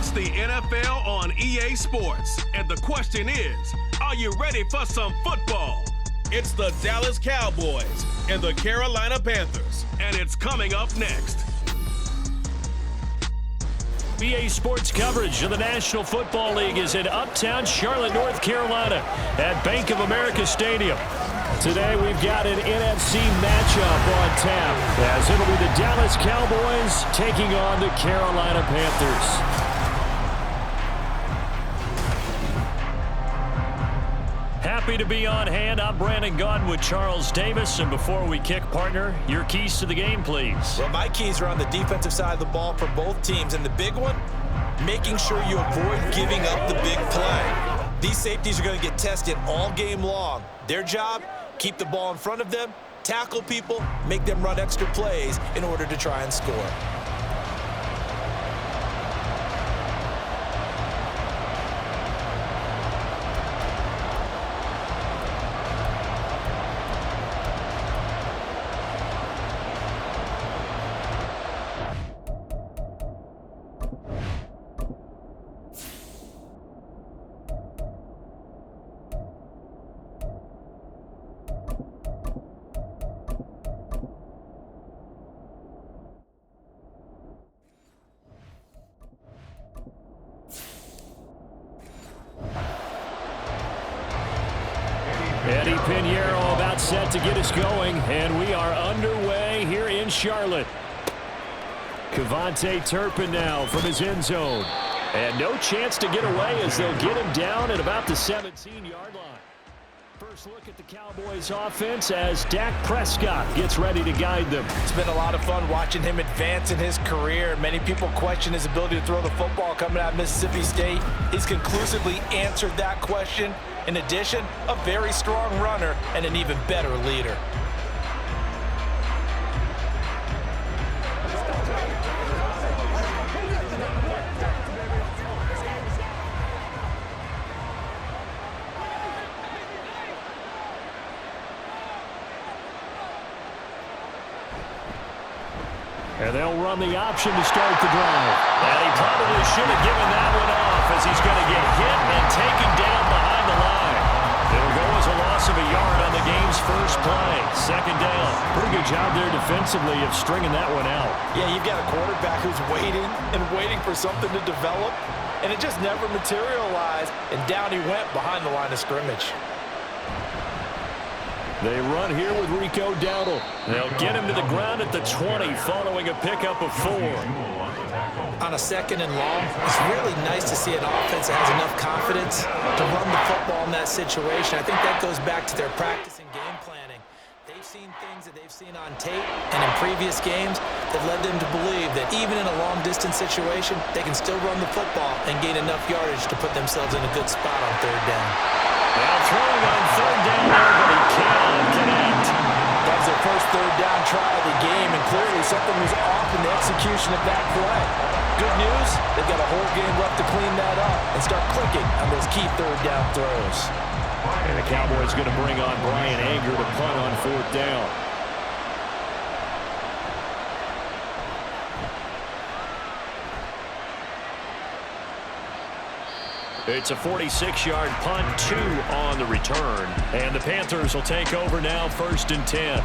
It's the NFL on EA Sports, and the question is, are you ready for some football? It's the Dallas Cowboys and the Carolina Panthers, and it's coming up next. EA Sports coverage of the National Football League is in uptown Charlotte, North Carolina at Bank of America Stadium. Today we've got an NFC matchup on tap, as it'll be the Dallas Cowboys taking on the Carolina Panthers. Happy to be on hand. I'm Brandon Gunn with Charles Davis. And before we kick, partner, your keys to the game, please. Well, my keys are on the defensive side of the ball for both teams. And the big one, making sure you avoid giving up the big play. These safeties are going to get tested all game long. Their job, keep the ball in front of them, tackle people, make them run extra plays in order to try and score. Eddie Pinheiro about set to get us going, and we are underway here in Charlotte. Cavante Turpin now from his end zone. And no chance to get away as they'll get him down at about the 17-yard line. First look at the Cowboys offense as Dak Prescott gets ready to guide them. It's been a lot of fun watching him advance in his career. Many people question his ability to throw the football coming out of Mississippi State. He's conclusively answered that question. In addition, a very strong runner and an even better leader. And they'll run the option to start the drive. And he probably should have given that one off as he's going to get hit and taken down behind the line. It'll go as a loss of a yard on the game's first play. Second down. Pretty good job there defensively of stringing that one out. Yeah, you've got a quarterback who's waiting and waiting for something to develop, and it just never materialized, and down he went behind the line of scrimmage. They run here with Rico Dowdle. They'll get him to the ground at the 20 following a pickup of 4. On a second and long, it's really nice to see an offense that has enough confidence to run the football in that situation. I think that goes back to their practice and game planning. They've seen things that they've seen on tape and in previous games that led them to believe that even in a long-distance situation, they can still run the football and gain enough yardage to put themselves in a good spot on third down. Now throwing on third down there, but he cannot connect. That was their first third down try of the game, and clearly something was off in the execution of that play. Good news, they've got a whole game left to clean that up and start clicking on those key third down throws. And the Cowboys going to bring on Brian Anger to punt on fourth down. It's a 46-yard punt, 2 on the return. And the Panthers will take over now, 1st and 10.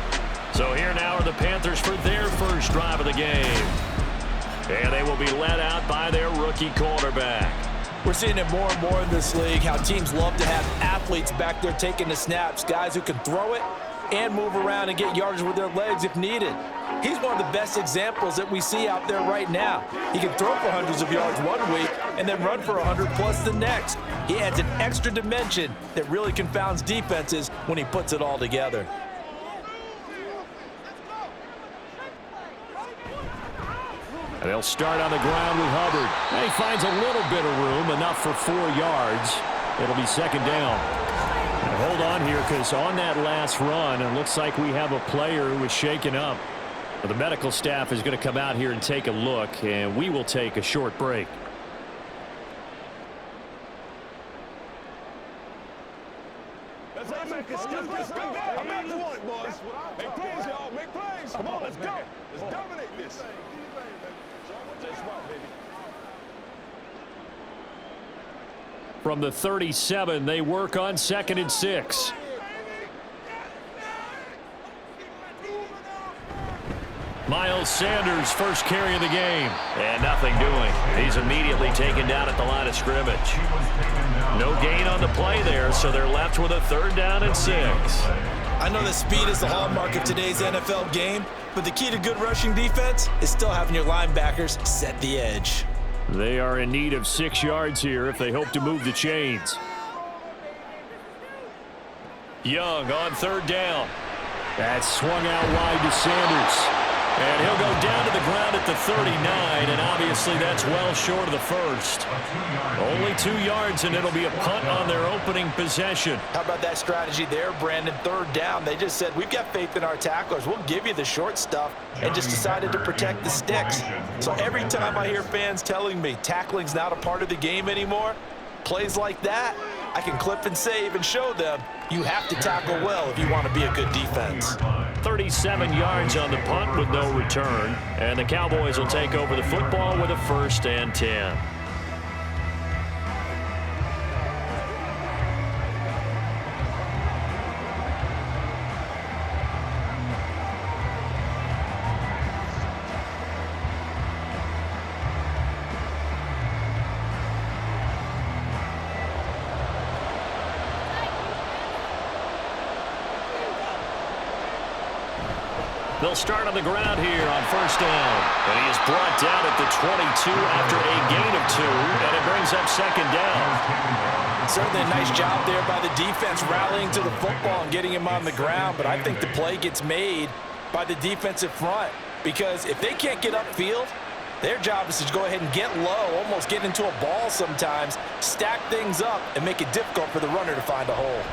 So here now are the Panthers for their first drive of the game. And they will be led out by their rookie quarterback. We're seeing it more and more in this league, how teams love to have athletes back there taking the snaps, guys who can throw it and move around and get yardage with their legs if needed. He's one of the best examples that we see out there right now. He can throw for hundreds of yards one week and then run for 100+ the next. He adds an extra dimension that really confounds defenses when he puts it all together. And they'll start on the ground with Hubbard. And he finds a little bit of room, enough for 4 yards. It'll be second down. And hold on here, because on that last run, it looks like we have a player who is shaken up. The medical staff is going to come out here and take a look, and we will take a short break. Let's make it. I'm back to one, boys. Make plays, y'all. Make plays. Come on, let's go. Let's dominate this. Just right, baby. From the 37, they work on 2nd and 6. Miles Sanders first carry of the game. And nothing doing. He's immediately taken down at the line of scrimmage. No gain on the play there, so they're left with a 3rd down and 6. I know that speed is the hallmark of today's NFL game, but the key to good rushing defense is still having your linebackers set the edge. They are in need of 6 yards here if they hope to move the chains. Young on 3rd down. That's swung out wide to Sanders. And he'll go down to the ground at the 39, and obviously that's well short of the first. Only 2 yards, and it'll be a punt on their opening possession. How about that strategy there, Brandon? 3rd down. They just said, we've got faith in our tacklers. We'll give you the short stuff, and just decided to protect the sticks. So every time I hear fans telling me tackling's not a part of the game anymore, plays like that, I can clip and save and show them you have to tackle well if you want to be a good defense. 37 yards on the punt with no return. And the Cowboys will take over the football with a 1st and 10. They'll start on the ground here on 1st down. And he is brought down at the 22 after a gain of 2, and it brings up 2nd down. Certainly a nice job there by the defense rallying to the football and getting him on the ground, but I think the play gets made by the defensive front because if they can't get upfield, their job is to go ahead and get low, almost get into a ball sometimes, stack things up, and make it difficult for the runner to find a hole.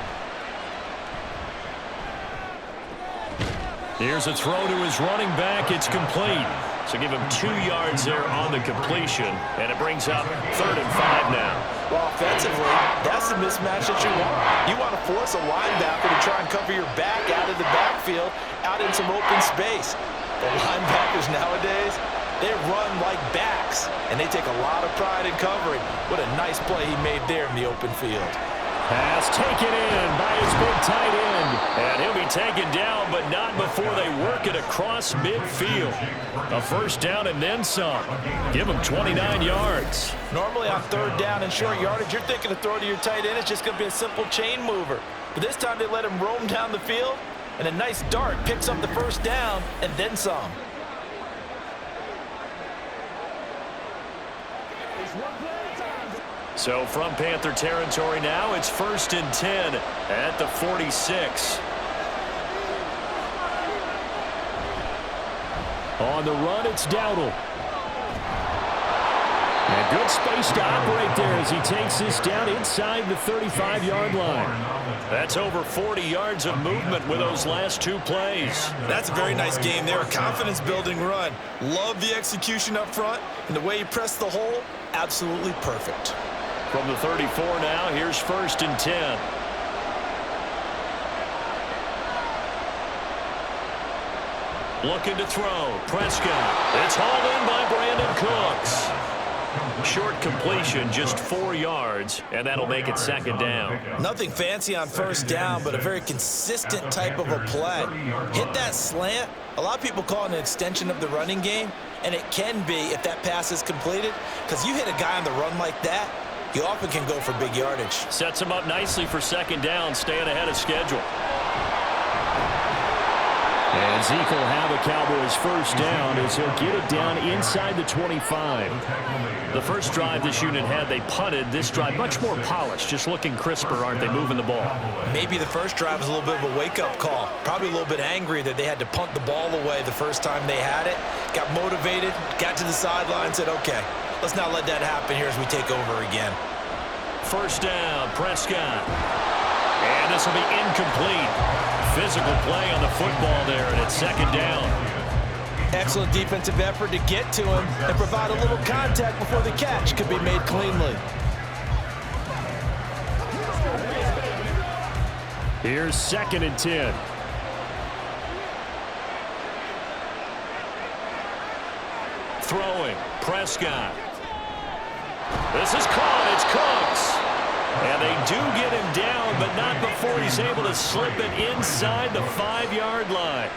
Here's a throw to his running back. It's complete. So give him 2 yards there on the completion, and it brings up 3rd and 5 now. Well, offensively, that's the mismatch that you want. You want to force a linebacker to try and cover your back out of the backfield, out in some open space. The linebackers nowadays, they run like backs, and they take a lot of pride in covering. What a nice play he made there in the open field. Pass taken in by his big tight end. And he'll be taken down, but not before they work it across midfield. A 1st down and then some. Give him 29 yards. Normally on 3rd down and short yardage, you're thinking to throw to your tight end. It's just going to be a simple chain mover. But this time they let him roam down the field, and a nice dart picks up the 1st down and then some. So from Panther territory now, it's 1st and 10 at the 46. On the run, it's Dowdle. And good space to operate there as he takes this down inside the 35-yard line. That's over 40 yards of movement with those last 2 plays. That's a very nice game there, a confidence-building run. Love the execution up front, and the way he pressed the hole, absolutely perfect. From the 34 now, here's 1st and 10. Looking to throw. Prescott. It's hauled in by Brandon Cooks. Short completion, just 4 yards, and that'll make it 2nd down. Nothing fancy on 1st down, but a very consistent type of a play. Hit that slant. A lot of people call it an extension of the running game, and it can be if that pass is completed, because you hit a guy on the run like that, you often can go for big yardage. Sets him up nicely for 2nd down, staying ahead of schedule. And Zeke will have a Cowboys 1st down as he'll get it down inside the 25. The first drive this unit had, they punted. This drive, much more polished, just looking crisper, aren't they, moving the ball? Maybe the first drive was a little bit of a wake-up call. Probably a little bit angry that they had to punt the ball away the first time they had it. Got motivated, got to the sideline, said, okay, let's not let that happen here as we take over again. 1st down, Prescott. And this will be incomplete. Physical play on the football there, and it's 2nd down. Excellent defensive effort to get to him and provide a little contact before the catch could be made cleanly. Here's 2nd and 10. Throwing, Prescott. This is caught, it's Cooks. And they do get him down, but not before he's able to slip it inside the 5-yard line.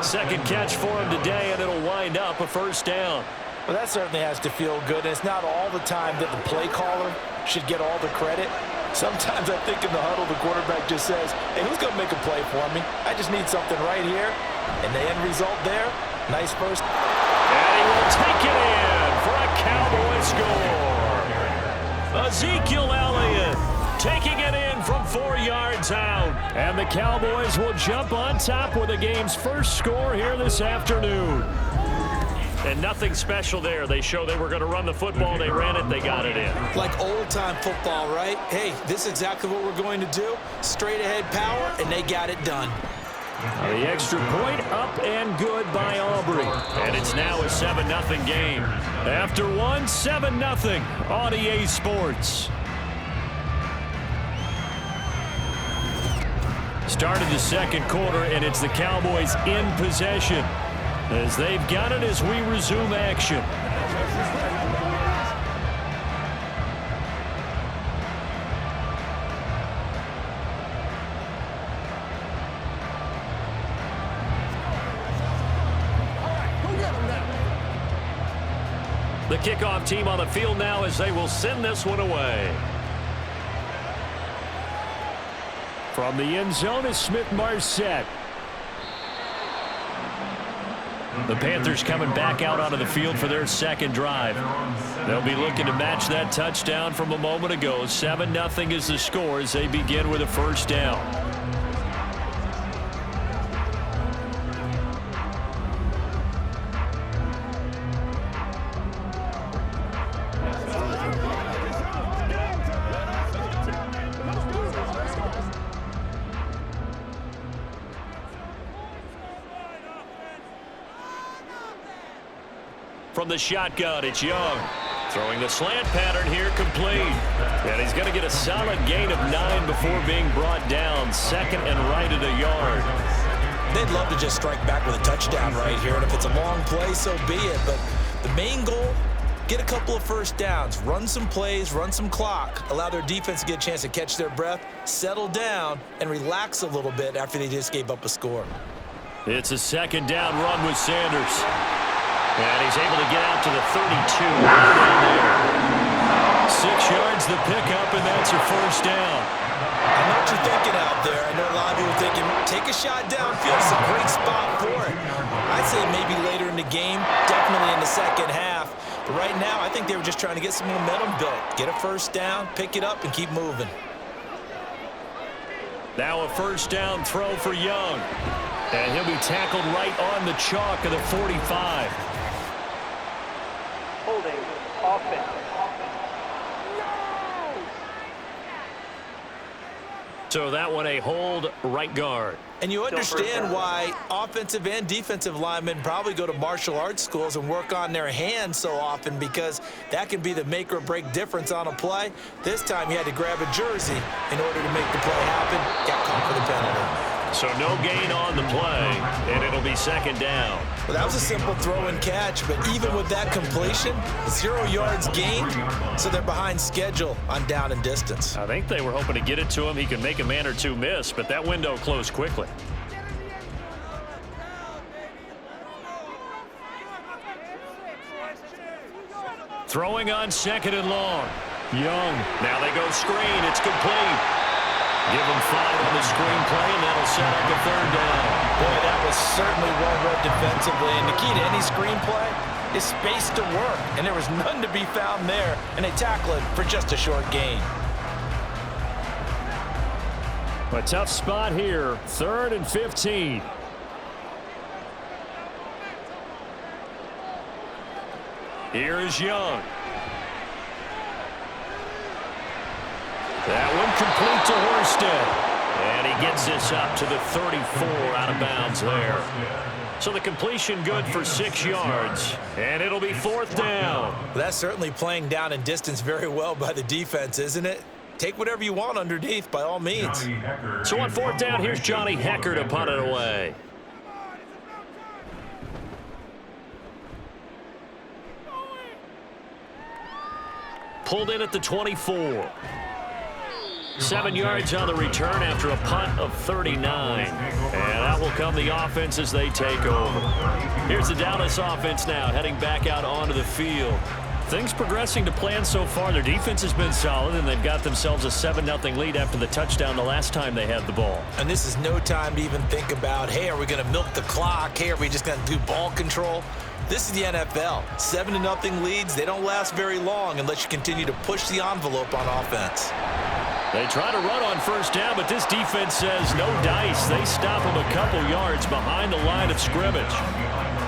Second catch for him today, and it'll wind up a first down. Well, that certainly has to feel good. And it's not all the time that the play caller should get all the credit. Sometimes I think in the huddle, the quarterback just says, hey, who's going to make a play for me? I just need something right here. And the end result there, nice first. And he will take it in for a Cowboy score. Ezekiel Elliott taking it in from 4 yards out. And the Cowboys will jump on top with the game's first score here this afternoon. And nothing special there. They show they were going to run the football. They ran it. They got it in. Like old-time football, right? Hey, this is exactly what we're going to do. Straight-ahead power, and they got it done. The extra point up and good by Aubrey. And it's now a 7-0 game. After one, 7-0 on EA Sports. Started the second quarter, and it's the Cowboys in possession as they've got it as we resume action. The kickoff team on the field now as they will send this one away. From the end zone is Smith-Marset. The Panthers coming back out onto the field for their second drive. They'll be looking to match that touchdown from a moment ago. 7-0 is the score as they begin with a first down. From the shotgun, it's Young. Throwing the slant pattern here, complete. And he's going to get a solid gain of 9 before being brought down. Second and right at a yard. They'd love to just strike back with a touchdown right here. And if it's a long play, so be it. But the main goal, get a couple of first downs. Run some plays, run some clock. Allow their defense to get a chance to catch their breath, settle down, and relax a little bit after they just gave up a score. It's a second down run with Sanders. And he's able to get out to the 32. Down there. 6 yards the pickup, and that's your first down. I know what you're thinking out there. I know a lot of people thinking, take a shot downfield. It's a great spot for it. I'd say maybe later in the game, definitely in the second half. But right now, I think they were just trying to get some momentum built. Get a first down, pick it up, and keep moving. Now a first down throw for Young. And he'll be tackled right on the chalk of the 45. Holding offense. So that one a hold right guard. And you understand why offensive and defensive linemen probably go to martial arts schools and work on their hands so often, because that can be the make or break difference on a play. This time he had to grab a jersey in order to make the play happen. Got caught for the penalty. So no gain on the play, and it'll be second down. Well, that was a simple throw and catch, but even with that completion, 0 yards gained, so they're behind schedule on down and distance. I think they were hoping to get it to him. He could make a man or two miss, but that window closed quickly. Throwing on second and long. Young. Now they go screen. It's complete. Give him 5 on the screen play, and that'll set up a third down. Boy, that was certainly well read defensively. And the key to any screen play is space to work. And there was none to be found there. And they tackle it for just a short gain. A tough spot here. 3rd and 15. Here is Young. That one complete to Horsted. And he gets this up to the 34 out of bounds there. So the completion good for 6 yards. And it'll be 4th down. Well, that's certainly playing down in distance very well by the defense, isn't it? Take whatever you want underneath, by all means. So on 4th down, here's Johnny Hecker to punt it away. Pulled in at the 24. 7 yards on the return after a punt of 39. And out will come the offense as they take over. Here's the Dallas offense now heading back out onto the field. Things progressing to plan so far. Their defense has been solid, and they've got themselves a 7-0 lead after the touchdown the last time they had the ball. And this is no time to even think about, hey, are we going to milk the clock? Hey, are we just going to do ball control? This is the NFL. 7-0 leads, they don't last very long unless you continue to push the envelope on offense. They try to run on first down, but this defense says no dice. They stop them a couple yards behind the line of scrimmage.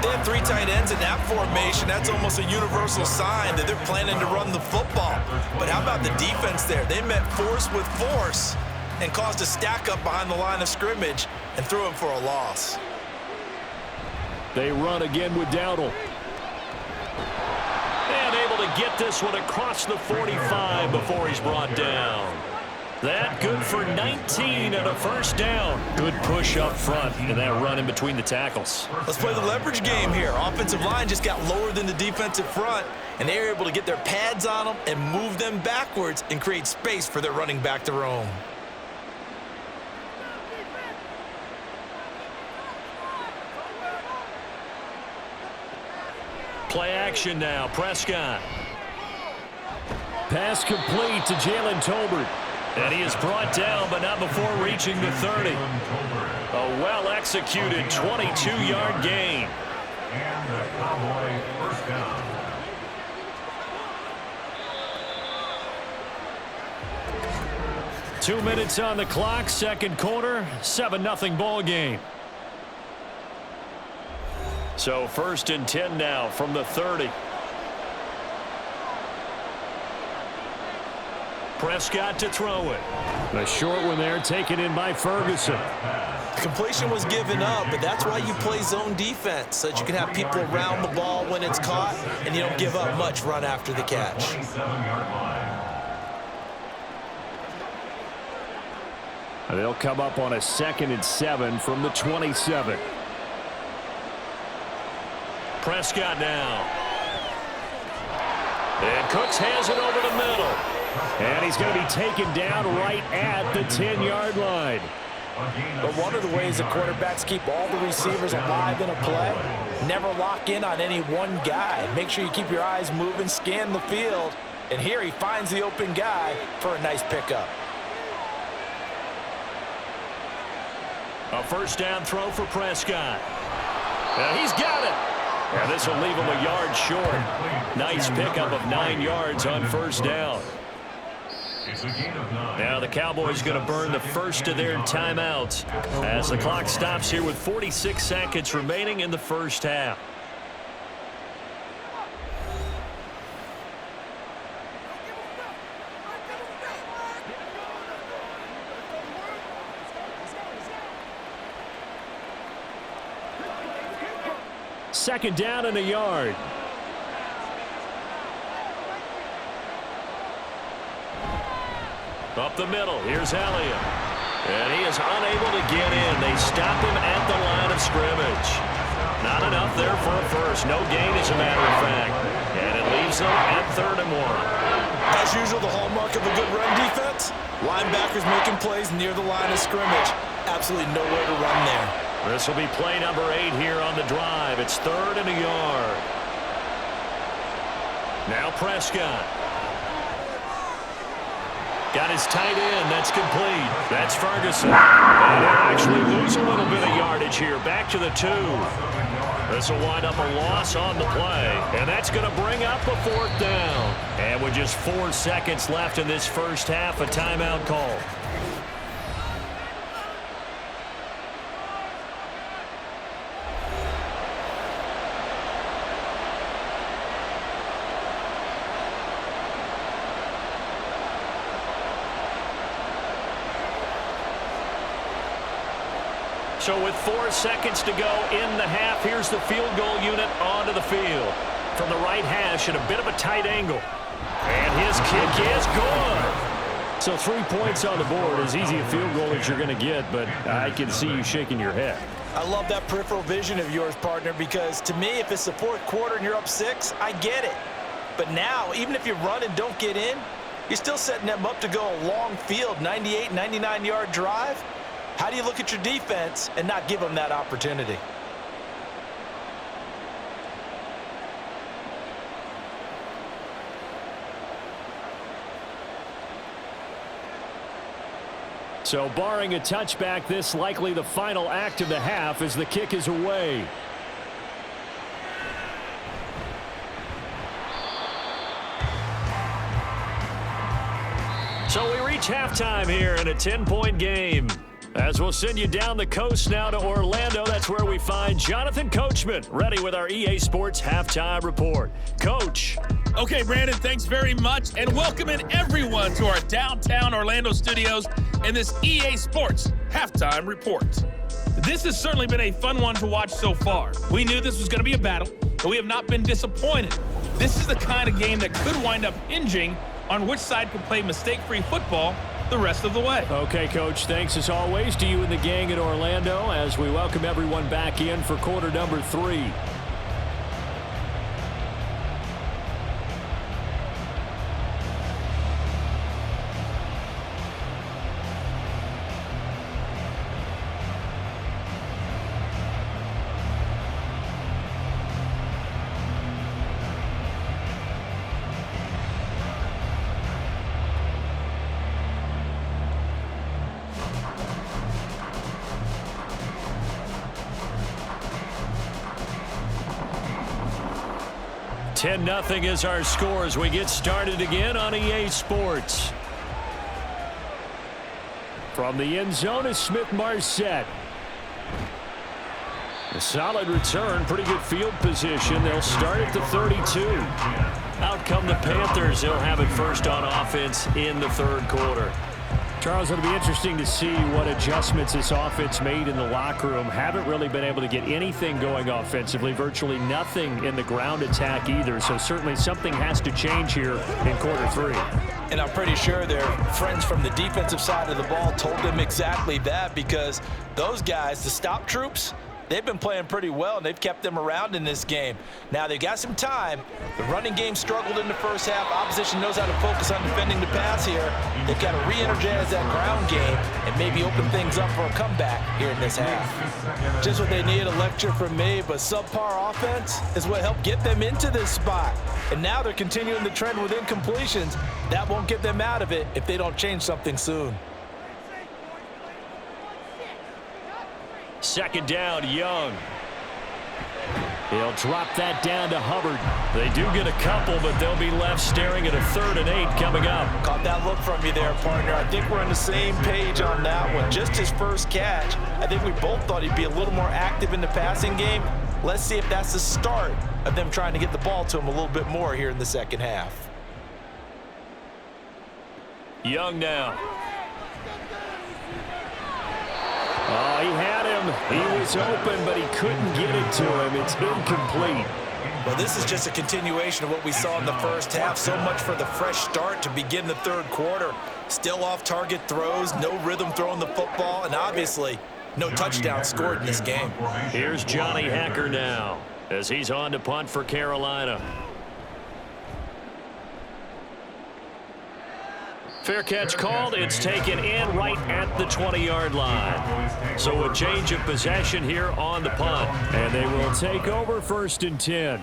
They have 3 tight ends in that formation. That's almost a universal sign that they're planning to run the football. But how about the defense there? They met force with force and caused a stack up behind the line of scrimmage and threw him for a loss. They run again with Dowdle. And able to get this one across the 45 before he's brought down. That good for 19 and a first down. Good push up front and that run in between the tackles. Let's play the leverage game here. Offensive line just got lower than the defensive front, and they were able to get their pads on them and move them backwards and create space for their running back to roam. Play action now. Prescott. Pass complete to Jalen Tolbert. And he is brought down, but not before reaching the 30. A well-executed 22-yard gain. And the Cowboys first down. Two minutes on the clock, second quarter, 7-0 ball game. So 1st and 10 now from the 30. Prescott to throw it. The short one there taken in by Ferguson. The completion was given up, but that's why you play zone defense, so that you can have people around the ball when it's caught, and you don't give up much run after the catch. 27-yard line. They'll come up on a 2nd and 7 from the 27. Prescott now. And Cooks has it over the middle. And he's going to be taken down right at the 10-yard line. But one of the ways that quarterbacks keep all the receivers alive in a play, never lock in on any one guy. Make sure you keep your eyes moving, scan the field. And here he finds the open guy for a nice pickup. A first down throw for Prescott. And he's got it. And this will leave him a yard short. Nice pickup of 9 yards on first down. Now the Cowboys going to burn the first of their timeouts as the clock stops here with 46 seconds remaining in the first half. Second down and a yard. Up the middle, here's Elliott. And he is unable to get in. They stop him at the line of scrimmage. Not enough there for a first. No gain, as a matter of fact. And it leaves them at 3rd and 1. As usual, the hallmark of a good run defense, linebackers making plays near the line of scrimmage. Absolutely nowhere to run there. This will be play number 8 here on the drive. It's 3rd and a yard. Now Prescott. Got his tight end. That's complete. That's Ferguson. And he'll actually lose a little bit of yardage here. Back to the 2. This will wind up a loss on the play. And that's going to bring up a 4th down. And with just 4 seconds left in this first half, a timeout call. So with 4 seconds to go in the half, here's the field goal unit onto the field. From the right hash at a bit of a tight angle. And his kick is good. So 3 points on the board, as easy a field goal as you're going to get, but I can see you shaking your head. I love that peripheral vision of yours, partner, because to me, if it's the 4th quarter and you're up 6, I get it. But now, even if you run and don't get in, You're still setting them up to go a long field, 98, 99-yard drive. How do you look at your defense and not give them that opportunity? So barring a touchback, this likely the final act of the half as the kick is away. So we reach halftime here in a 10-point game. As we'll send you down the coast now to Orlando, that's where we find Jonathan Coachman, ready with our EA Sports Halftime Report. Coach. Okay, Brandon, thanks very much, and welcoming everyone to our downtown Orlando studios in this EA Sports Halftime Report. This has certainly been a fun one to watch so far. We knew this was going to be a battle, and we have not been disappointed. This is the kind of game that could wind up hinging on which side could play mistake-free football the rest of the way. Okay, Coach, thanks as always to you and the gang in Orlando as we welcome everyone back in for quarter number 3. Nothing is our score as we get started again on EA Sports. From the end zone is Smith-Marset. A solid return, pretty good field position. They'll start at the 32. Out come the Panthers. They'll have it first on offense in the third quarter. Charles, it'll be interesting to see what adjustments this offense made in the locker room. Haven't really been able to get anything going offensively, virtually nothing in the ground attack either. So certainly something has to change here in quarter 3. And I'm pretty sure their friends from the defensive side of the ball told them exactly that, because those guys, the stop troops, they've been playing pretty well, and they've kept them around in this game. Now, they've got some time. The running game struggled in the first half. Opposition knows how to focus on defending the pass here. They've got to re-energize that ground game and maybe open things up for a comeback here in this half. Just what they need, a lecture from me, but subpar offense is what helped get them into this spot. And now they're continuing the trend with incompletions. That won't get them out of it if they don't change something soon. Second down, Young. He'll drop that down to Hubbard. They do get a couple, but they'll be left staring at a 3rd and 8 coming up. Caught that look from you there, partner. I think we're on the same page on that one. Just his first catch. I think we both thought he'd be a little more active in the passing game. Let's see if that's the start of them trying to get the ball to him a little bit more here in the second half. Young now. Oh, he had him. He was open, but he couldn't get it to him. It's incomplete. Well, this is just a continuation of what we saw in the first half. So much for the fresh start to begin the third quarter. Still off-target throws, no rhythm throwing the football, and obviously no touchdown scored in this game. Here's Johnny Hacker now as he's on to punt for Carolina. Fair catch called. It's taken in right at the 20-yard line. So a change of possession here on the punt. And they will take over 1st and 10.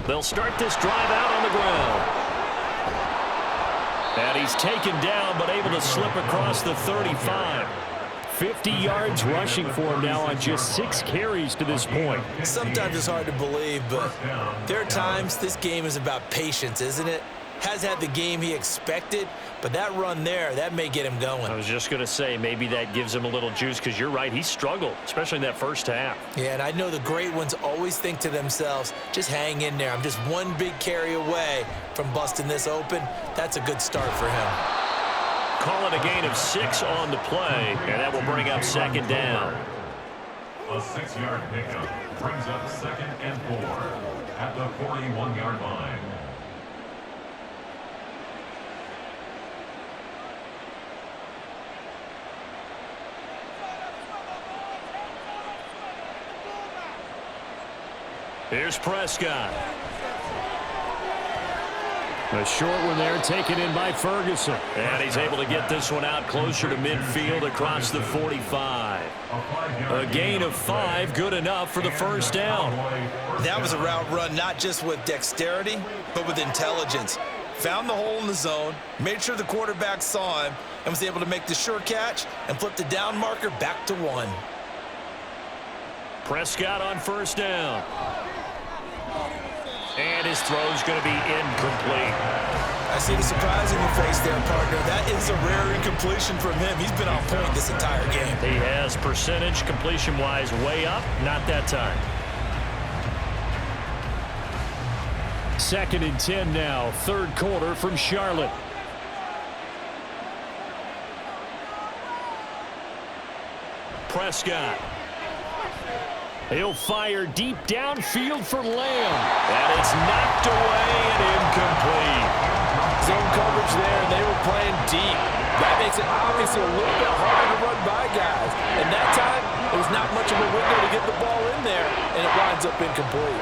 They'll start this drive out on the ground. And he's taken down, but able to slip across the 35. 50 yards rushing for him now on just 6 carries to this point. Sometimes it's hard to believe, but there are times this game is about patience, isn't it? Has had the game he expected, but that run there, that may get him going. I was just going to say, maybe that gives him a little juice, because you're right, he struggled, especially in that first half. Yeah, and I know the great ones always think to themselves, just hang in there. I'm just one big carry away from busting this open. That's a good start for him. call it a gain of 6 on the play, and that will bring up second down. A 6-yard pickup brings up 2nd and 4 at the 41-yard line. Here's Prescott. A short one there, taken in by Ferguson. And he's able to get this one out closer to midfield across the 45. A gain of 5, good enough for the first down. That was a route run not just with dexterity, but with intelligence. Found the hole in the zone, made sure the quarterback saw him, and was able to make the sure catch and flip the down marker back to 1. Prescott on first down. And his throw's going to be incomplete. I see the surprise in your face there, partner. That is a rare incompletion from him. He's been on point this entire game. He has percentage completion-wise way up. Not that time. 2nd and 10 now. 3rd quarter from Charlotte. Prescott. He'll fire deep downfield for Lamb. And it's knocked away and incomplete. Zone coverage there, and they were playing deep. That makes it obviously a little bit harder to run by guys. And that time, it was not much of a window to get the ball in there, and it winds up incomplete.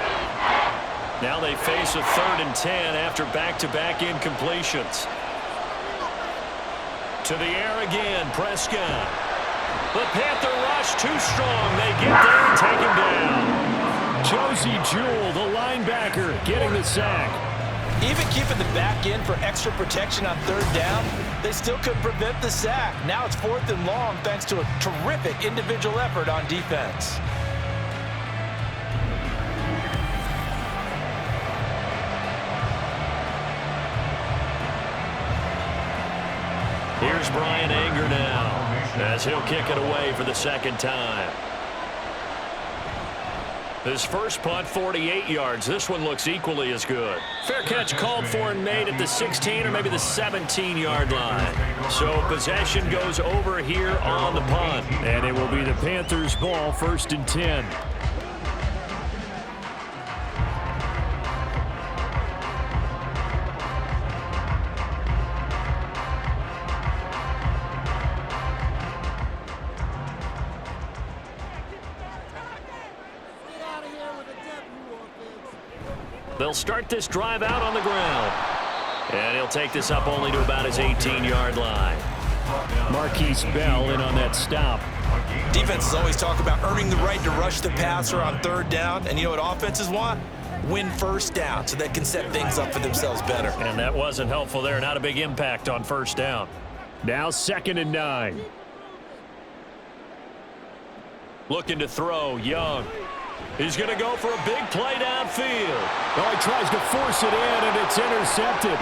Now they face a 3rd and 10 after back-to-back incompletions. To the air again, Prescott. The Panther rush too strong. They get there and take him down. Josie Jewell, the linebacker, getting the sack. Even keeping the back end for extra protection on 3rd down, they still couldn't prevent the sack. Now it's 4th and long thanks to a terrific individual effort on defense. Here's Brian Anger now, as he'll kick it away for the 2nd time. His first punt, 48 yards. This one looks equally as good. Fair catch called for and made at the 16 or maybe the 17-yard line. So possession goes over here on the punt. And it will be the Panthers' ball, 1st and 10. They'll start this drive out on the ground. And he'll take this up only to about his 18-yard line. Marquise Bell in on that stop. Defenses always talk about earning the right to rush the passer on 3rd down. And you know what offenses want? Win 1st down so they can set things up for themselves better. And that wasn't helpful there. Not a big impact on 1st down. Now 2nd and 9. Looking to throw, Young. He's going to go for a big play downfield. Oh, he tries to force it in, and it's intercepted.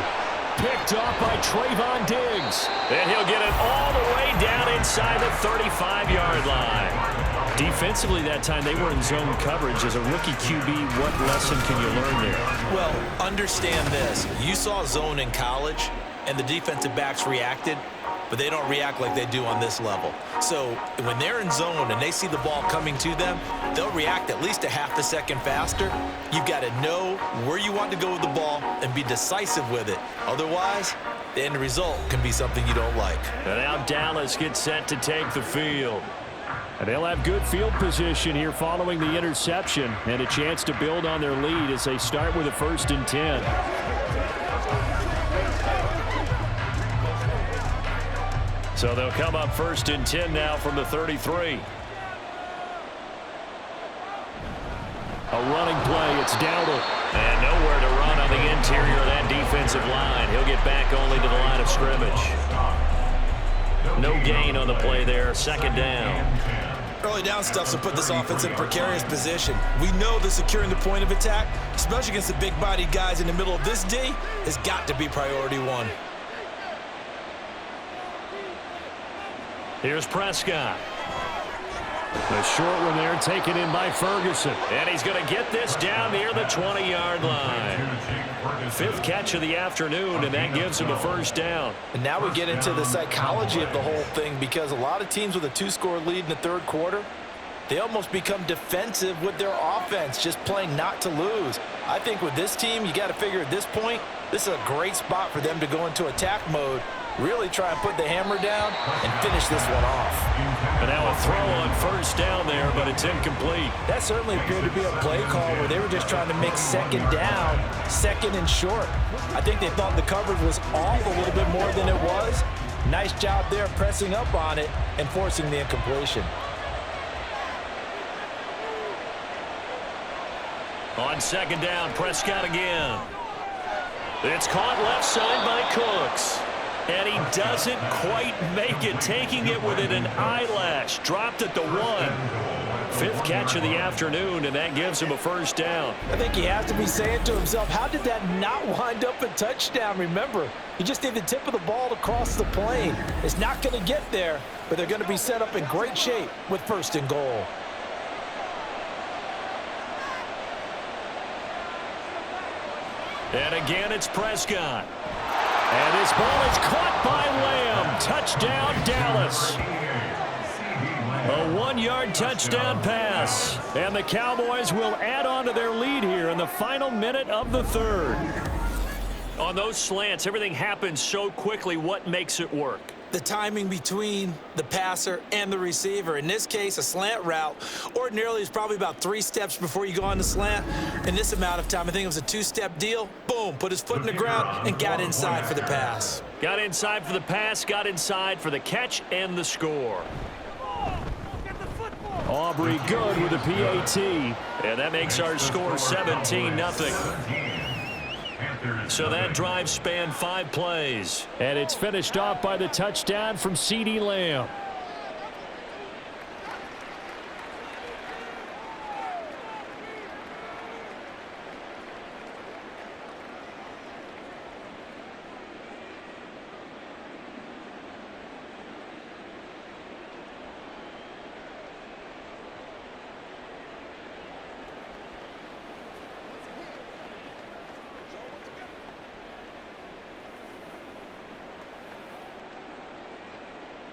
Picked off by Trayvon Diggs. And he'll get it all the way down inside the 35-yard line. Defensively that time, they were in zone coverage. As a rookie QB, what lesson can you learn there? Well, understand this. You saw zone in college, and the defensive backs reacted, but they don't react like they do on this level. So when they're in zone and they see the ball coming to them, they'll react at least a half a second faster. You've got to know where you want to go with the ball and be decisive with it. Otherwise, the end result can be something you don't like. And now Dallas gets set to take the field. And they'll have good field position here following the interception and a chance to build on their lead as they start with a 1st and 10. So they'll come up 1st and 10 now from the 33. A running play, it's Dowdle. And nowhere to run on the interior of that defensive line. He'll get back only to the line of scrimmage. No gain on the play there, 2nd down. Early down stuff to put this offense in a precarious position. We know that securing the point of attack, especially against the big-bodied guys in the middle of this D, has got to be priority 1. Here's Prescott. The short one there taken in by Ferguson. And he's going to get this down near the 20-yard line. 5th catch of the afternoon, and that gives him a first down. And now we get into the psychology of the whole thing, because a lot of teams with a 2-score lead in the third quarter, they almost become defensive with their offense, just playing not to lose. I think with this team, you got to figure at this point, this is a great spot for them to go into attack mode, really try and put the hammer down and finish this one off. And now a throw on first down there, but it's incomplete. That certainly appeared to be a play call where they were just trying to make second down, second and short. I think they thought the coverage was off a little bit more than it was. Nice job there pressing up on it and forcing the incompletion. On second down, Prescott again. It's caught left side by Cooks. And he doesn't quite make it, taking it within an eyelash. Dropped at the 1. 5th catch of the afternoon, and that gives him a first down. I think he has to be saying to himself, how did that not wind up a touchdown? Remember, you just need the tip of the ball to cross the plane. It's not going to get there, but they're going to be set up in great shape with 1st and goal. And again, it's Prescott. And his ball is caught by Lamb. Touchdown, Dallas. A 1-yard touchdown pass. And the Cowboys will add on to their lead here in the final minute of the third. On those slants, everything happens so quickly. What makes it work? The timing between the passer and the receiver. In this case, a slant route ordinarily is probably about 3 steps before you go on the slant. In this amount of time, I think it was a 2-step deal. Boom, put his foot in the ground and got inside for the pass. Got inside for the pass, got inside for the catch and the score. Aubrey good with a PAT. And that makes our score 17-0. So that drive spanned 5 plays. And it's finished off by the touchdown from CeeDee Lamb.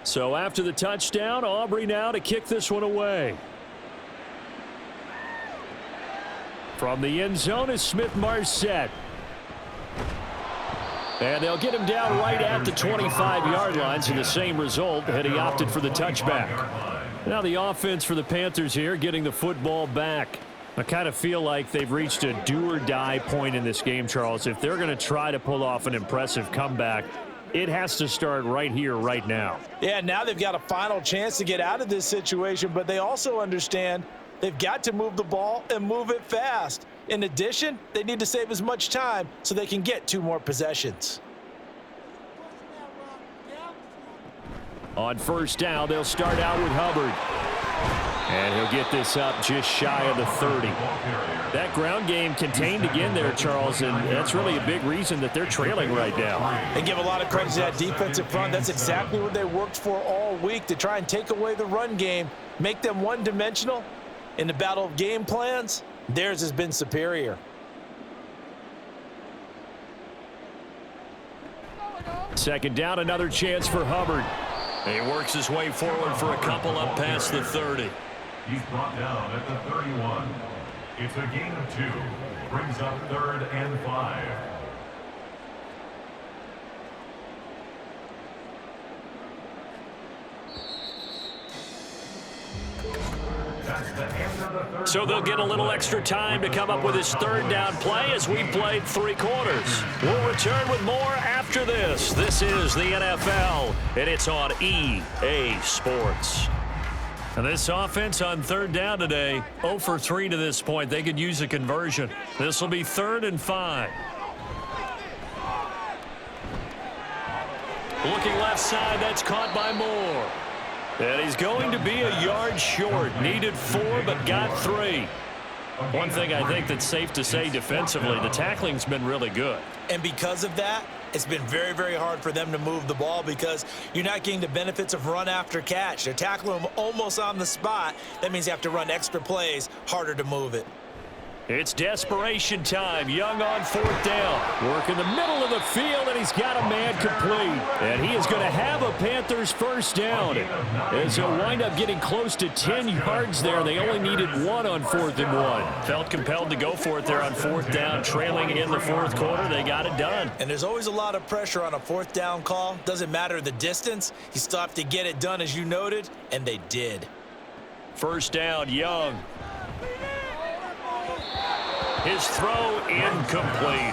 So after the touchdown, Aubrey now to kick this one away. From the end zone is Smith-Marset. And they'll get him down right at the 25-yard line, so the same result had he opted for the touchback. Now the offense for the Panthers here, getting the football back. I kind of feel like they've reached a do-or-die point in this game, Charles. If they're going to try to pull off an impressive comeback, it has to start right here, right now. Yeah, now they've got a final chance to get out of this situation, but they also understand they've got to move the ball and move it fast. In addition, they need to save as much time so they can get 2 more possessions. On first down, they'll start out with Hubbard. And he'll get this up just shy of the 30. That ground game contained again there, Charles, and that's really a big reason that they're trailing right now. And give a lot of credit to that defensive front. That's exactly what they worked for all week, to try and take away the run game, make them one-dimensional. In the battle of game plans, theirs has been superior. Second down, another chance for Hubbard. He works his way forward for a couple up past the 30. He's brought down at the 31. It's a gain of 2. Brings up 3rd and 5. So they'll get a little extra time to come up with his 3rd down play as we played 3 quarters. We'll return with more after this. This is the NFL, and it's on EA Sports. And this offense on 3rd down today, 0 for 3 to this point. They could use a conversion. This will be 3rd and 5. Looking left side, that's caught by Moore. And he's going to be a yard short. Needed 4, but got 3. One thing I think that's safe to say defensively, the tackling's been really good. And because of that, it's been very, very hard for them to move the ball because you're not getting the benefits of run after catch. They're tackling them almost on the spot. That means you have to run extra plays, harder to move it. It's desperation time. Young on 4th down. Work in the middle of the field, and he's got a man complete. And he is going to have a Panthers first down. As he'll wind up getting close to 10 yards there. They only needed 1 on 4th and 1. Felt compelled to go for it there on 4th down. Trailing in the 4th quarter, they got it done. And there's always a lot of pressure on a 4th down call. Doesn't matter the distance. You still have to get it done, as you noted, and they did. First down, Young. His throw incomplete.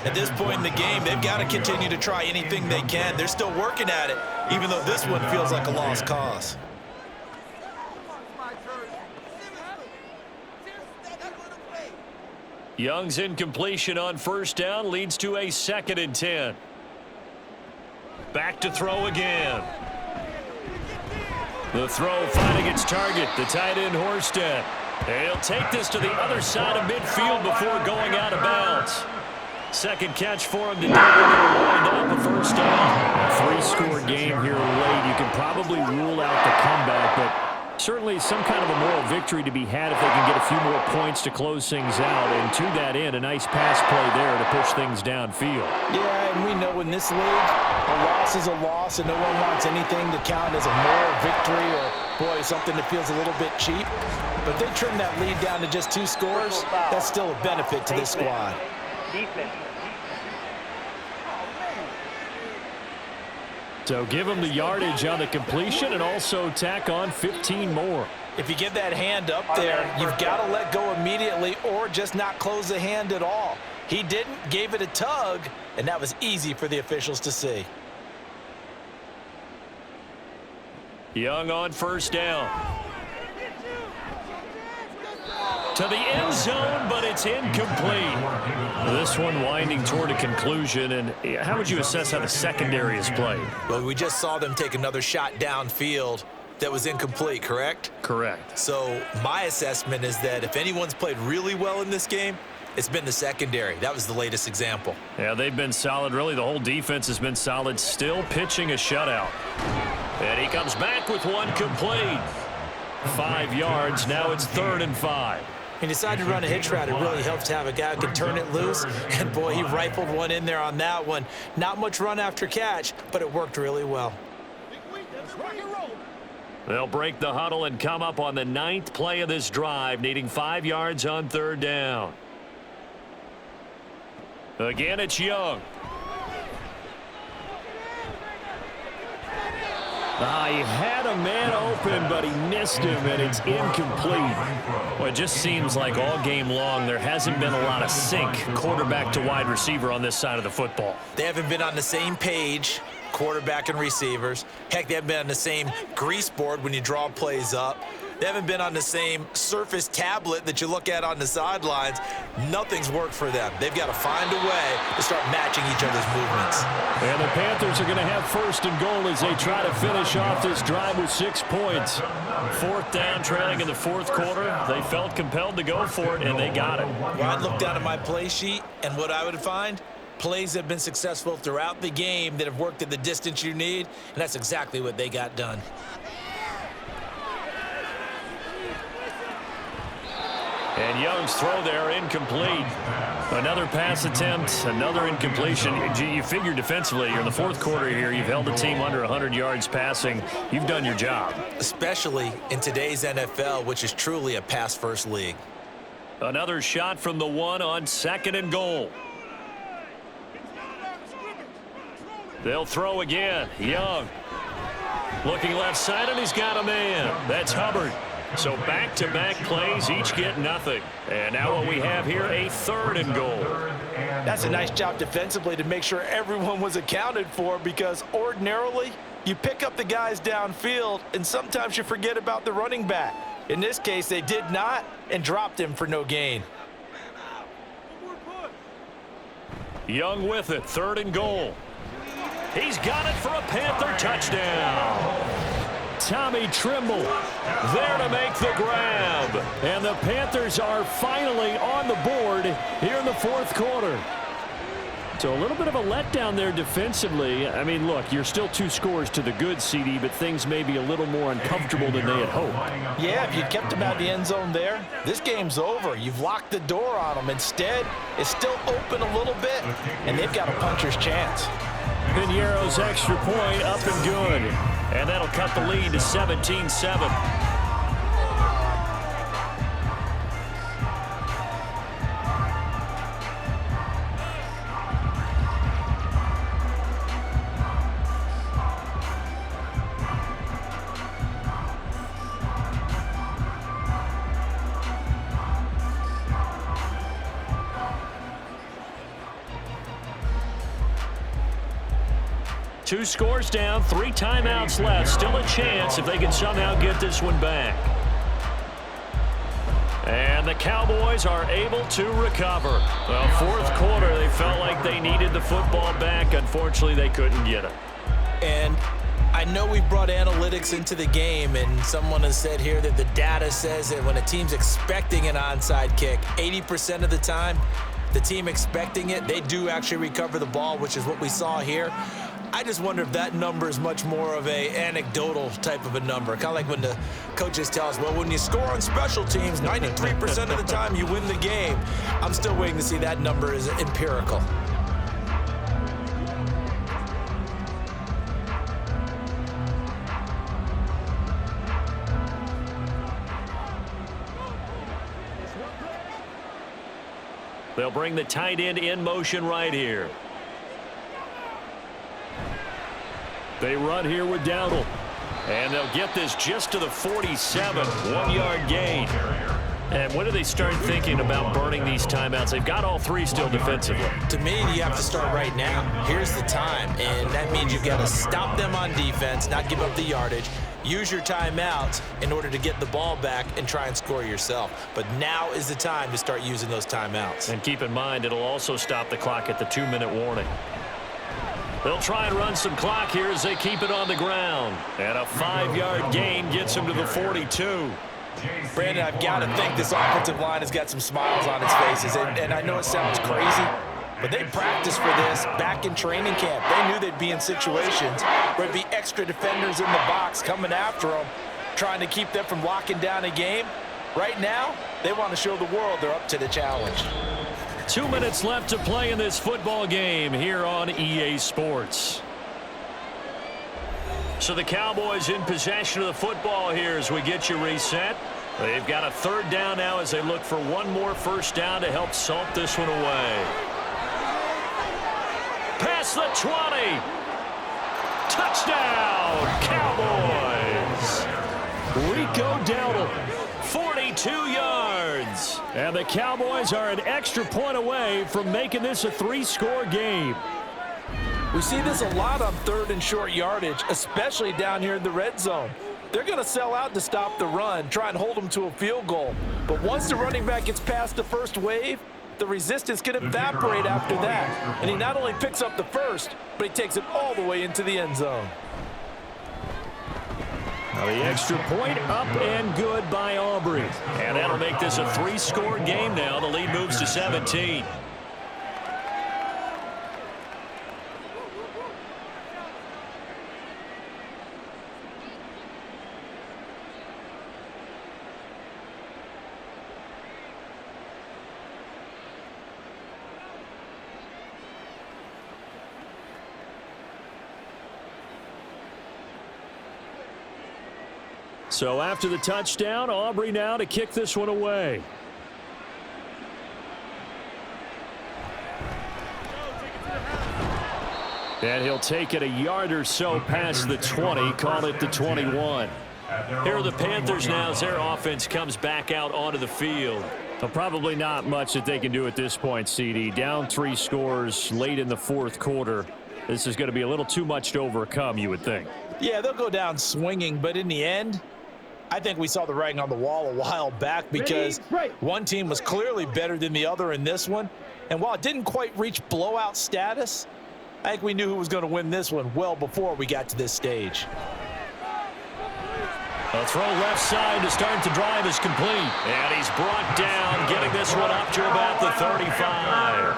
At this point in the game, they've got to continue to try anything they can. They're still working at it, even though this one feels like a lost cause. Young's incompletion on first down leads to a 2nd and 10. Back to throw again. The throw finding its target, the tight end Horsted. He'll take this to the other side of midfield before going out of bounds. Second catch for him today. Wind up a first down. A 3-score game here late. You can probably rule out the comeback, but certainly some kind of a moral victory to be had if they can get a few more points to close things out. And to that end, a nice pass play there to push things downfield. Yeah, and we know in this league, a loss is a loss, and no one wants anything to count as a moral victory or, boy, something that feels a little bit cheap. But they trim that lead down to just 2 scores. That's still a benefit to this squad. So give him the yardage on the completion and also tack on 15 more. If you get that hand up there, you've got to let go immediately or just not close the hand at all. He didn't, gave it a tug, and that was easy for the officials to see. Young on first down. To the end zone, but it's incomplete. This one winding toward a conclusion. And how would you assess how the secondary is played? Well, we just saw them take another shot downfield that was incomplete, correct? Correct. So my assessment is that if anyone's played really well in this game, it's been the secondary. That was the latest example. Yeah, they've been solid. Really, the whole defense has been solid. Still pitching a shutout. And he comes back with one complete. 5 yards. Now it's 3rd and 5. He decided to run a hitch route. It really helps to have a guy who can turn it loose. And, boy, he rifled one in there on that one. Not much run after catch, but it worked really well. They'll break the huddle and come up on the 9th play of this drive, needing 5 yards on 3rd down. Again, it's Young. He had a man open, but he missed him, and it's incomplete. Well, it just seems like all game long there hasn't been a lot of sync quarterback to wide receiver on this side of the football. They haven't been on the same page, quarterback and receivers. Heck, they haven't been on the same grease board when you draw plays up. They haven't been on the same Surface tablet that you look at on the sidelines. Nothing's worked for them. They've got to find a way to start matching each other's movements. And the Panthers are going to have 1st and goal as they try to finish off this drive with 6 points. 4th down, trailing in the 4th quarter. They felt compelled to go for it, and they got it. Well, I'd look down at my play sheet, and what I would find, plays have been successful throughout the game that have worked at the distance you need, and that's exactly what they got done. And Young's throw there incomplete. Another pass attempt, another incompletion. You figure defensively, you're in the 4th quarter here. You've held the team under 100 yards passing. You've done your job. Especially in today's NFL, which is truly a pass-first league. Another shot from the 1 on 2nd and goal. They'll throw again. Young. Looking left side, and he's got a man. That's Hubbard. So back-to-back plays, each get nothing. And now what we have here, a 3rd and goal. That's a nice job defensively to make sure everyone was accounted for, because ordinarily you pick up the guys downfield and sometimes you forget about the running back. In this case, they did not and dropped him for no gain. Young with it, 3rd and goal. He's got it for a Panther touchdown. Tommy Trimble there to make the grab. And the Panthers are finally on the board here in the 4th quarter. So a little bit of a letdown there defensively. I mean, look, you're still 2 scores to the good, CD, but things may be a little more uncomfortable than they had hoped. Yeah, if you kept them out of the end zone there, this game's over. You've locked the door on them. Instead, it's still open a little bit, and they've got a puncher's chance. Piniero's extra point up and good. And that'll cut the lead to 17-7. Two scores down, 3 timeouts left. Still a chance if they can somehow get this one back. And the Cowboys are able to recover. Well, fourth quarter, they felt like they needed the football back. Unfortunately, they couldn't get it. And I know we've brought analytics into the game, and someone has said here that the data says that when a team's expecting an onside kick, 80% of the time, the team expecting it, they do actually recover the ball, which is what we saw here. I just wonder if that number is much more of a anecdotal type of a number. Kind of like when the coaches tell us, well, when you score on special teams, 93% of the time you win the game. I'm still waiting to see that number is empirical. They'll bring the tight end in motion right here. They run here with Dowdle. And they'll get this just to the 47. 1-yard gain. And when do they start thinking about burning these timeouts? They've got all 3 still defensively. To me, you have to start right now. Here's the time. And that means you've got to stop them on defense, not give up the yardage. Use your timeouts in order to get the ball back and try and score yourself. But now is the time to start using those timeouts. And keep in mind, it'll also stop the clock at the 2-minute warning. They'll try and run some clock here as they keep it on the ground. And a 5-yard gain gets them to the 42. Brandon, I've got to think this offensive line has got some smiles on its faces. And I know it sounds crazy, but they practiced for this back in training camp. They knew they'd be in situations where it'd be extra defenders in the box coming after them, trying to keep them from locking down a game. Right now, they want to show the world they're up to the challenge. 2 minutes left to play in this football game here on EA Sports. So the Cowboys in possession of the football here as we get you reset. They've got a 3rd down now as they look for one more first down to help salt this one away. Past the 20. Touchdown, Cowboys. Rico Dowdle, 42 yards. And the Cowboys are an extra point away from making this a 3-score game. We see this a lot on 3rd and short yardage, especially down here in the red zone. They're going to sell out to stop the run, try and hold them to a field goal. But once the running back gets past the first wave, the resistance can evaporate after that. And he not only picks up the first, but he takes it all the way into the end zone. Now the extra point up and good by Aubrey. And that'll make this a 3-score game now. The lead moves to 17. So after the touchdown, Aubrey now to kick this one away. And he'll take it a yard or so past the 20, call it the 21. Here are the Panthers now as their offense comes back out onto the field. Well, probably not much that they can do at this point, CD. Down 3 scores late in the 4th quarter. This is going to be a little too much to overcome, you would think. Yeah, they'll go down swinging, but in the end, I think we saw the writing on the wall a while back because one team was clearly better than the other in this one. And while it didn't quite reach blowout status, I think we knew who was going to win this one well before we got to this stage. A throw left side to start the drive is complete. And he's brought down, getting this one up to about the 35.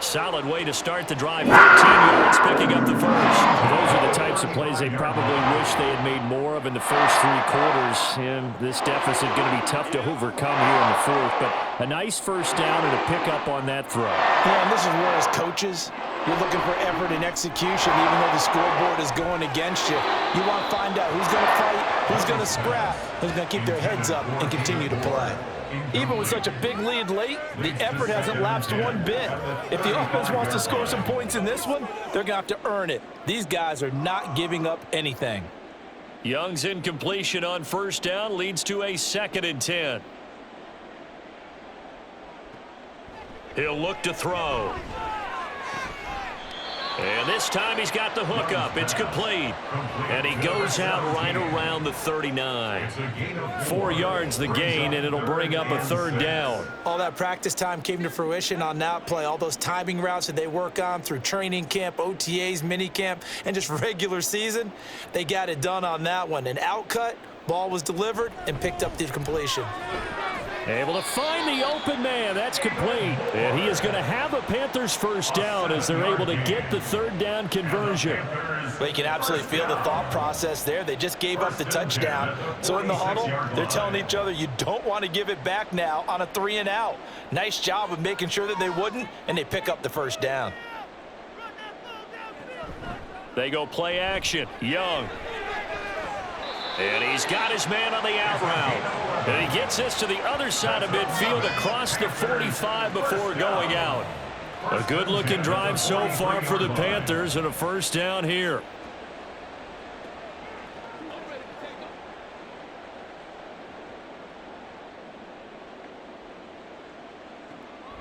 Solid way to start the drive. 13 yards picking up the first. Those are the types of plays they probably wish they had made more of in the first 3 quarters. And this deficit going to be tough to overcome here in the fourth. But a nice first down and a pickup on that throw. Yeah, and this is where as coaches, you're looking for effort and execution, even though the scoreboard is going against you. You want to find out who's going to fight, who's going to scrap, who's going to keep their heads up and continue to play. Even with such a big lead late, the effort hasn't lapsed one bit. If the offense wants to score some points in this one, they're going to have to earn it. These guys are not giving up anything. Young's incompletion on first down leads to a 2nd and 10. He'll look to throw. And this time he's got the hook up. It's complete. And he goes out right around the 39. 4 yards the gain, and it'll bring up a 3rd down. All that practice time came to fruition on that play. All those timing routes that they work on through training camp, OTAs, mini camp, and just regular season, they got it done on that one. An outcut, ball was delivered, and picked up the completion. Able to find the open man. That's complete. And he is going to have a Panthers first down as they're able to get the 3rd down conversion. Well, you can absolutely feel the thought process there. They just gave up the touchdown. So in the huddle, they're telling each other, you don't want to give it back now on a 3 and out. Nice job of making sure that they wouldn't, and they pick up the first down. They go play action. Young. And he's got his man on the out route. And he gets this to the other side of midfield across the 45 before going out. A good-looking drive so far for the Panthers and a first down here.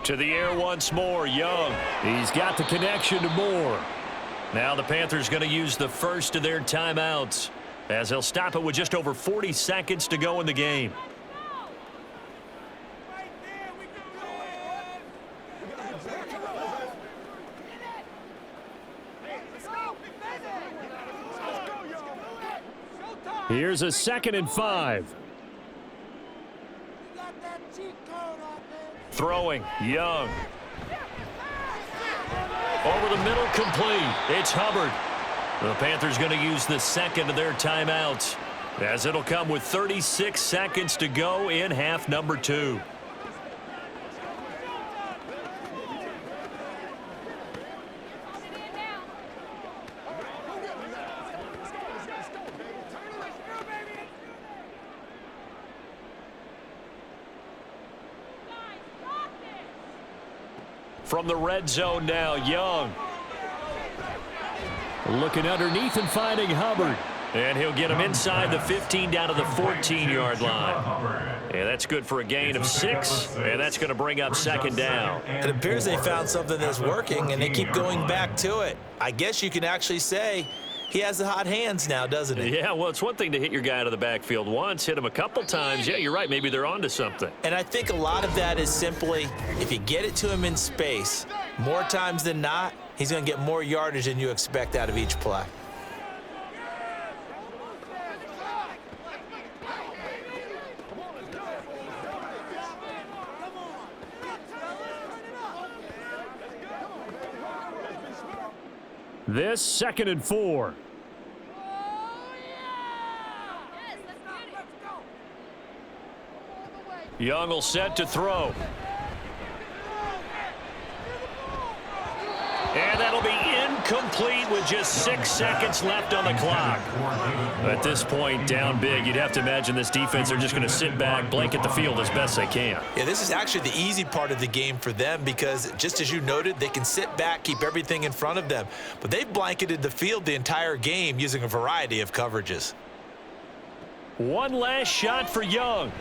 To the air once more, Young. He's got the connection to Moore. Now the Panthers going to use the first of their timeouts, as they'll stop it with just over 40 seconds to go in the game. Here's a 2nd and 5. Throwing, Young. Over the middle, complete. It's Hubbard. The Panthers going to use the 2nd of their timeouts, as it'll come with 36 seconds to go in half number 2. From the red zone now, Young. Looking underneath and finding Hubbard. And he'll get him inside the 15 down to the 14-yard line. And that's good for a gain of 6, and that's going to bring up 2nd down. It appears they found something that's working, and they keep going back to it. I guess you can actually say he has the hot hands now, doesn't he? Yeah, well, it's one thing to hit your guy out of the backfield once, hit him a couple times. Yeah, you're right. Maybe they're onto something. And I think a lot of that is simply if you get it to him in space, more times than not, he's going to get more yardage than you expect out of each play. This 2nd and 4. Young will set to throw. And that'll be incomplete with just 6 seconds left on the clock. At this point, down big, you'd have to imagine this defense are just going to sit back, blanket the field as best they can. Yeah, this is actually the easy part of the game for them because, just as you noted, they can sit back, keep everything in front of them. But they've blanketed the field the entire game using a variety of coverages. One last shot for Young.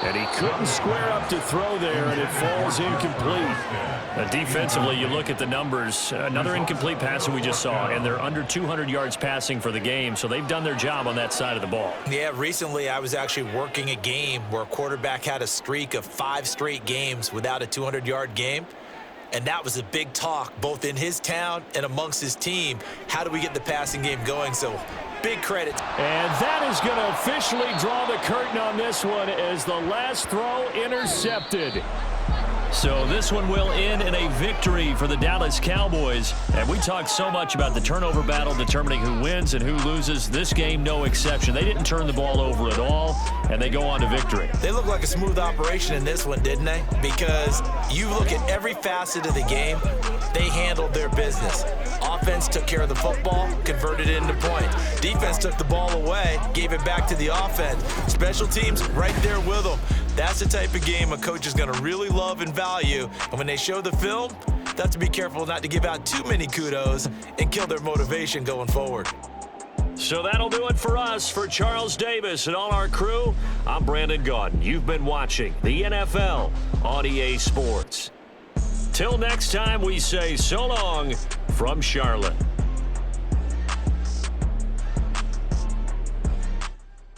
And he couldn't square up to throw there, and it falls incomplete. Defensively, you look at the numbers. Another incomplete pass that we just saw, and they're under 200 yards passing for the game, so they've done their job on that side of the ball. Yeah, recently I was actually working a game where a quarterback had a streak of 5 straight games without a 200-yard game. And that was a big talk, both in his town and amongst his team. How do we get the passing game going? So, big credit. And that is going to officially draw the curtain on this one as the last throw intercepted. So this one will end in a victory for the Dallas Cowboys. And we talked so much about the turnover battle determining who wins and who loses. This game, no exception. They didn't turn the ball over at all, and they go on to victory. They look like a smooth operation in this one, didn't they? Because you look at every facet of the game, they handled their business. Offense took care of the football, converted it into points. Defense took the ball away, gave it back to the offense. Special teams right there with them. That's the type of game a coach is going to really love and value. And when they show the film, they have to be careful not to give out too many kudos and kill their motivation going forward. So that'll do it for us. For Charles Davis and all our crew, I'm Brandon Gaudin. You've been watching the NFL on EA Sports. Till next time, we say so long from Charlotte.